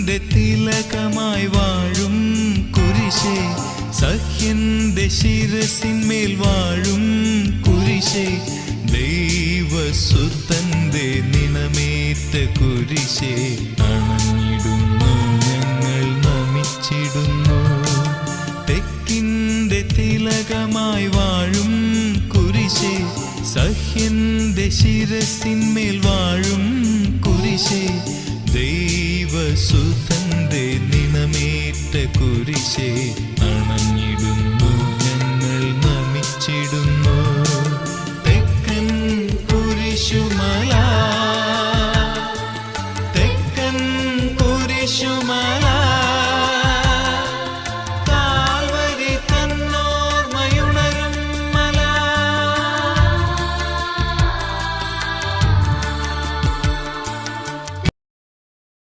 തെക്കിന്റെ തിലകമായി വാഴും കുരിശേ, സഖ്യന്റെ ശിരസിന്മേൽ വാഴും കുരിശേ, ദൈവസുതന്റെ നിണമേറ്റ കുരിശേ, അണഞ്ഞിടുന്നു ഞങ്ങൾ നമിച്ചിടുന്നു. തെക്കിന്റെ തിലകമായി വാഴും കുരിശേ, സഖ്യന്റെ ശിരസിന്മേൽ വാഴും കുരിശേ, ദൈവസുതന്റെ നിണമേറ്റ കുരിശേ, അണഞ്ഞിടുന്നു ഞങ്ങൾ നമിച്ചിടുന്നു. തെക്കൻ കുരിശുമല, തെക്കൻ കുരിശുമല.